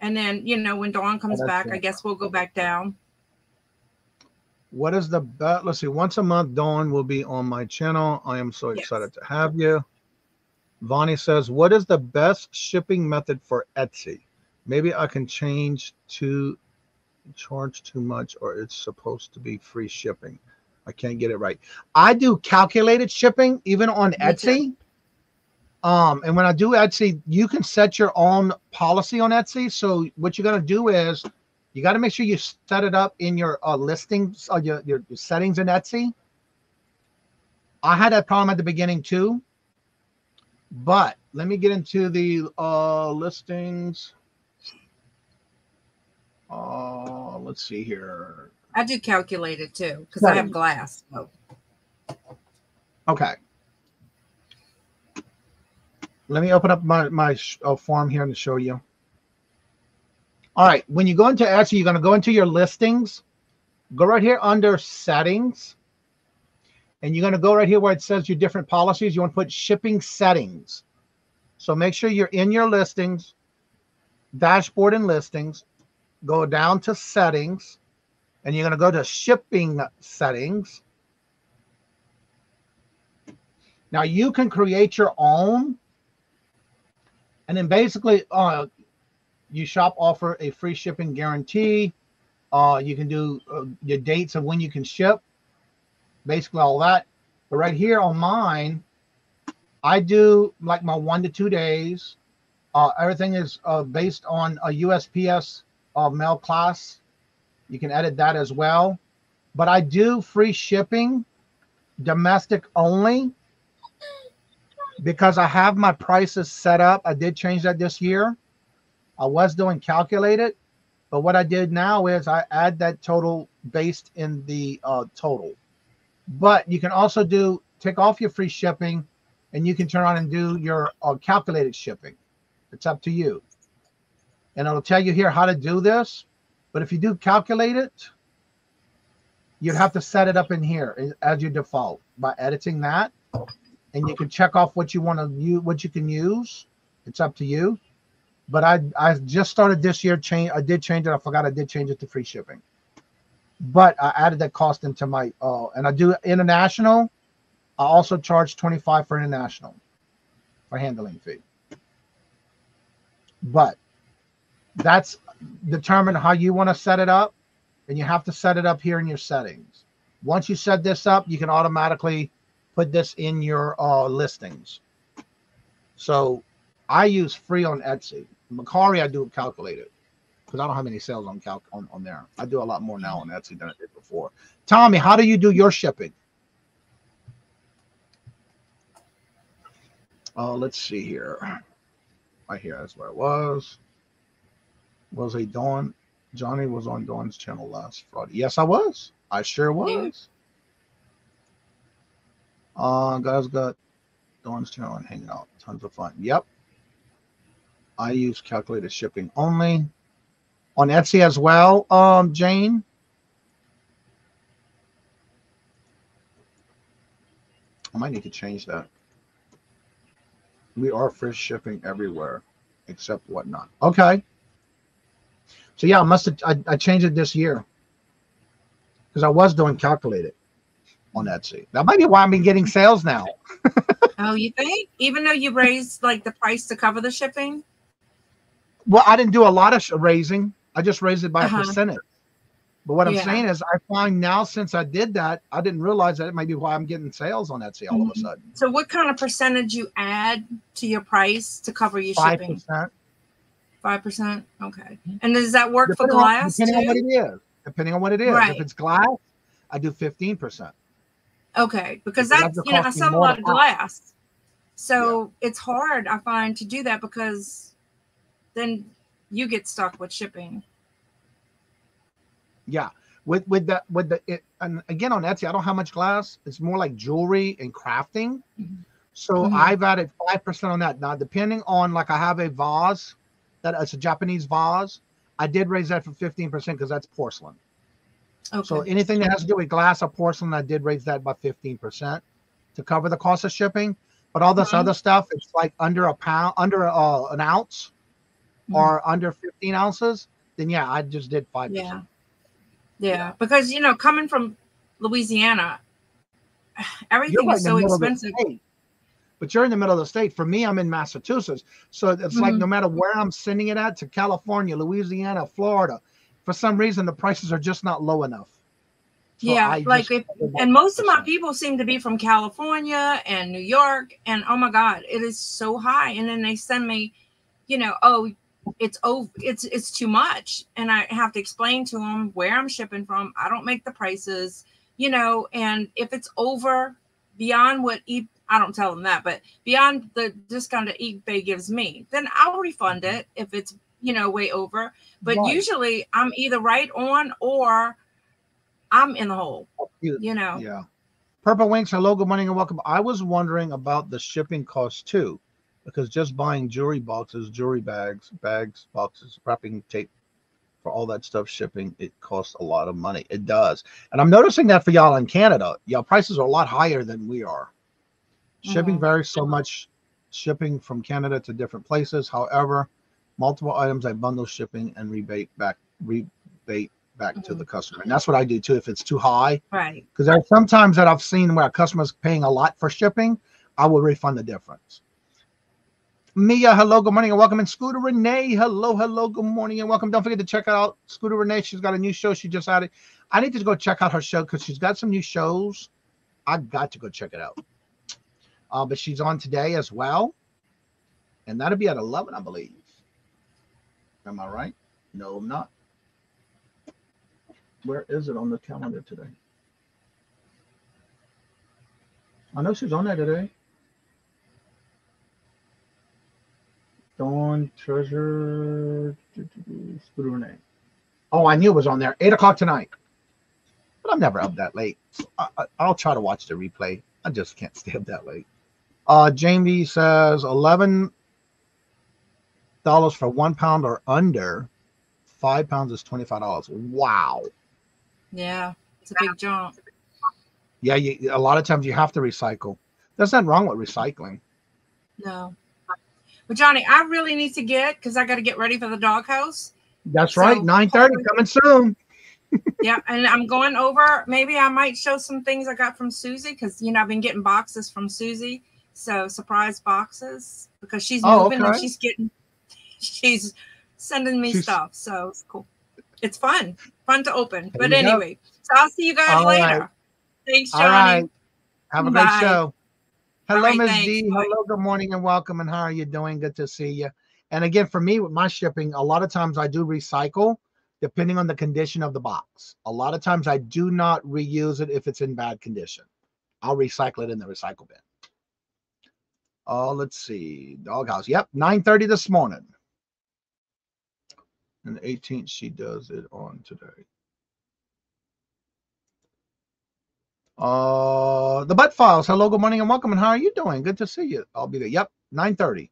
And then, you know, when Dawn comes back, I guess we'll go back down. What is the best? Let's see. Once a month, Dawn will be on my channel. I am so excited to have you. Vonnie says, what is the best shipping method for Etsy? Maybe I can change to charge too much, or it's supposed to be free shipping. I can't get it right. I do calculated shipping even on Etsy. And when I do Etsy, you can set your own policy on Etsy. So what you're going to do is you got to make sure you set it up in your listings or your settings in Etsy. I had that problem at the beginning too. But let me get into the listings. Let's see here. I do calculated too because I have glass. So. Okay. Let me open up my form here to show you. All right. When you go into Etsy, you're going to go into your listings. Go right here under settings. And you're going to go right here where it says your different policies. You want to put shipping settings. So make sure you're in your listings, dashboard and listings. Go down to settings. And you're going to go to shipping settings. Now you can create your own. And then basically, you shop offer a free shipping guarantee. You can do your dates of when you can ship. Basically all that. But right here on mine, I do like my 1 to 2 days. Everything is based on a USPS mail class. You can edit that as well. But I do free shipping, domestic only. Because I have my prices set up. I did change that this year. I was doing calculated, but what I did now is I add that total based in the total. But you can also take off your free shipping and you can turn on and do your calculated shipping. It's up to you. And it'll tell you here how to do this. But if you do calculate it, you'd have to set it up in here as your default by editing that. And you can check off what you want to use, what you can use. It's up to you. But I just started this year. I did change it. I forgot I did change it to free shipping. But I added that cost into my and I do international. I also charge $25 for international for handling fee. But that's determine how you want to set it up, and you have to set it up here in your settings. Once you set this up, you can automatically put this in your listings. So I use free on Etsy. Mercari, I do calculated because I don't have any sales on there. I do a lot more now on Etsy than I did before. Tommy, how do you do your shipping? Let's see here. Right here, that's where it was. Was a Dawn? Johnny was on Dawn's channel last Friday. Yes, I was. I sure was. Guys got Dawn's channel and hanging out. Tons of fun. Yep. I use calculated shipping only. On Etsy as well, Jane. I might need to change that. We are free shipping everywhere except whatnot. Okay. So yeah, I changed it this year because I was doing calculated on Etsy. That might be why I've been getting sales now. Oh, you think? Even though you raised like the price to cover the shipping? Well, I didn't do a lot of raising. I just raised it by a percentage. But what I'm saying is I find now since I did that, I didn't realize that it might be why I'm getting sales on Etsy all of a sudden. So what kind of percentage you add to your price to cover your 5%. shipping? 5%? Okay. And does that work for glass depending too? on what it is. Depending on what it is. Right. If it's glass, I do 15%. Okay. Because that's, you know, I sell a lot of glass. So it's hard, I find, to do that because then you get stuck with shipping. Yeah, and again on Etsy, I don't have much glass. It's more like jewelry and crafting. So I've added 5% on that. Now, depending on, like, I have a vase that it's a Japanese vase. I did raise that for 15% because that's porcelain. Okay. So anything that has to do with glass or porcelain, I did raise that by 15% to cover the cost of shipping. But all this other stuff, it's like under a pound, under an ounce, or under 15 ounces. Then yeah, I just did 5%. Yeah, because, you know, coming from Louisiana, everything is so expensive. But you're in the middle of the state. For me, I'm in Massachusetts. So it's like no matter where I'm sending it at, to California, Louisiana, Florida, for some reason, the prices are just not low enough. So and most of my people seem to be from California and New York. And oh my God, it is so high. And then they send me, you know, oh, it's too much, and I have to explain to them where I'm shipping from. I don't make the prices, you know, and if it's over beyond what I don't tell them that, but beyond the discount that eBay gives me, then I'll refund it if it's, you know, way over. But usually I'm either right on or I'm in the hole, you know. Yeah. Purple Wings, hello, good morning and welcome. I was wondering about the shipping cost too, because just buying jewelry boxes, jewelry bags, boxes, wrapping tape, for all that stuff, shipping, it costs a lot of money. It does. And I'm noticing that for y'all in Canada, y'all prices are a lot higher than we are. Shipping varies so much, shipping from Canada to different places. However, multiple items, I bundle shipping and rebate back to the customer. And that's what I do too if it's too high. Right. Because there are some times that I've seen where a customer's paying a lot for shipping, I will refund the difference. Mia, hello, good morning and welcome. And Scooter Renee, hello, good morning and welcome. Don't forget to check out Scooter Renee. She's got a new show she just added. I need to go check out her show because she's got some new shows. I've got to go check it out. But she's on today as well. And that'll be at 11, I believe. Am I right? No, I'm not. Where is it on the calendar today? I know she's on there today. Dawn Treasure Scooter Renee. Oh, I knew it was on there. 8 o'clock tonight. But I'm never up that late. So I'll try to watch the replay. I just can't stay up that late. Jamie says $11 for 1 pound or under. 5 pounds is $25. Wow. Yeah, it's a big jump. Yeah, a lot of times you have to recycle. There's nothing wrong with recycling. No. But Johnny, I really need to because I got to get ready for the doghouse. That's right. 9:30 coming soon. Yeah, and I'm going over. Maybe I might show some things I got from Susie because, you know, I've been getting boxes from Susie. So surprise boxes because she's moving and she's sending me stuff. So it's cool. It's fun to open. But anyway, so I'll see you guys later. Right. Thanks, Johnny. All right. Have a great show. Hello, Ms. D. Hello, good morning and welcome. And how are you doing? Good to see you. And again, for me with my shipping, a lot of times I do recycle depending on the condition of the box. A lot of times I do not reuse it if it's in bad condition. I'll recycle it in the recycle bin. Oh, let's see. Doghouse. Yep, 9:30 this morning. And the 18th, she does it on today. The Butt Files. Hello, good morning and welcome. And how are you doing? Good to see you. I'll be there. Yep, 9:30.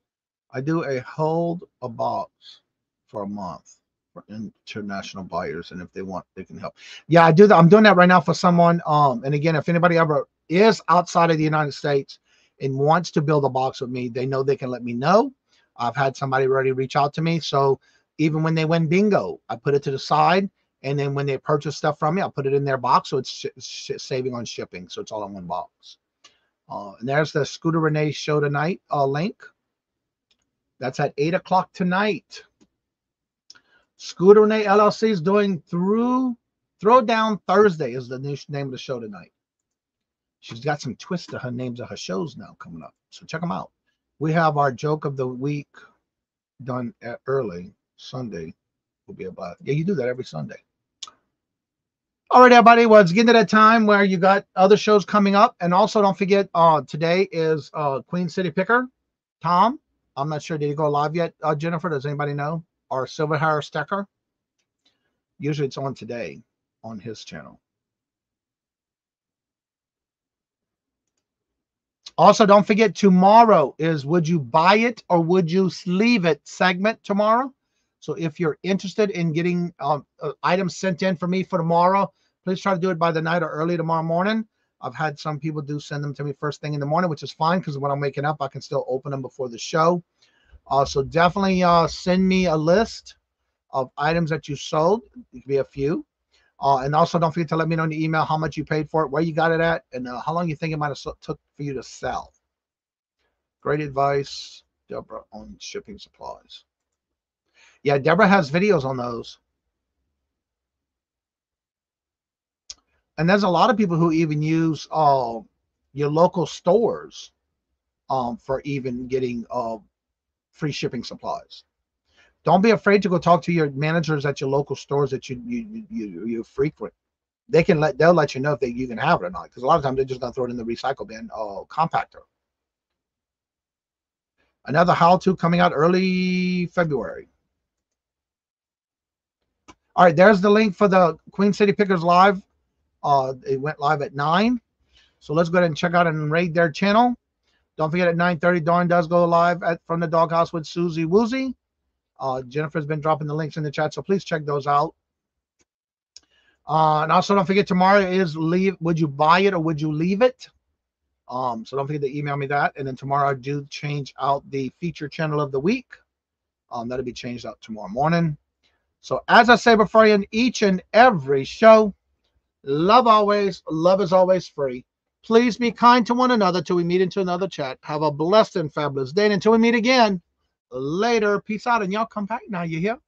I do a hold a box for a month for international buyers, and if they want, they can help. Yeah, I do that. I'm doing that right now for someone. And again, if anybody ever is outside of the United States and wants to build a box with me, they know they can let me know. I've had somebody already reach out to me. So even when they win bingo, I put it to the side. And then when they purchase stuff from me, I'll put it in their box. So it's saving on shipping. So it's all in one box. And there's the Scooter Renee show tonight link. That's at 8 o'clock tonight. Scooter Renee LLC is doing Throwdown Thursday is the new name of the show tonight. She's got some twists to her names of her shows now coming up. So check them out. We have our joke of the week done at early. Sunday will be about. Yeah, you do that every Sunday. All right, everybody. Well, it's getting to that time where you got other shows coming up. And also don't forget, today is Queen City Picker. Tom, I'm not sure. Did he go live yet? Jennifer, does anybody know? Or Silver Hair Stecker? Usually it's on today on his channel. Also, don't forget, tomorrow is Would You Buy It or Would You Leave It segment tomorrow. So if you're interested in getting items sent in for me for tomorrow, please try to do it by the night or early tomorrow morning. I've had some people send them to me first thing in the morning, which is fine because when I'm waking up, I can still open them before the show. So definitely send me a list of items that you sold. It could be a few. And also don't forget to let me know in the email how much you paid for it, where you got it at, and how long you think it might have took for you to sell. Great advice, Deborah, on shipping supplies. Yeah, Deborah has videos on those. And there's a lot of people who even use your local stores for even getting free shipping supplies. Don't be afraid to go talk to your managers at your local stores that you frequent. They'll let you know if you can have it or not. Because a lot of times they're just gonna throw it in the recycle bin compactor. Another how-to coming out early February. All right, there's the link for the Queen City Pickers live. It went live at 9. So let's go ahead and check out and raid their channel. Don't forget at 9:30, Dawn does go live from the doghouse with Susie Woozy. Jennifer's been dropping the links in the chat, so please check those out. And also don't forget, tomorrow is Would You Buy It or Would You Leave It? So don't forget to email me that. And then tomorrow I do change out the feature channel of the week. That'll be changed out tomorrow morning. So as I say before in each and every show, love always, love is always free. Please be kind to one another till we meet into another chat. Have a blessed and fabulous day. And until we meet again, later. Peace out. And y'all come back now. You hear?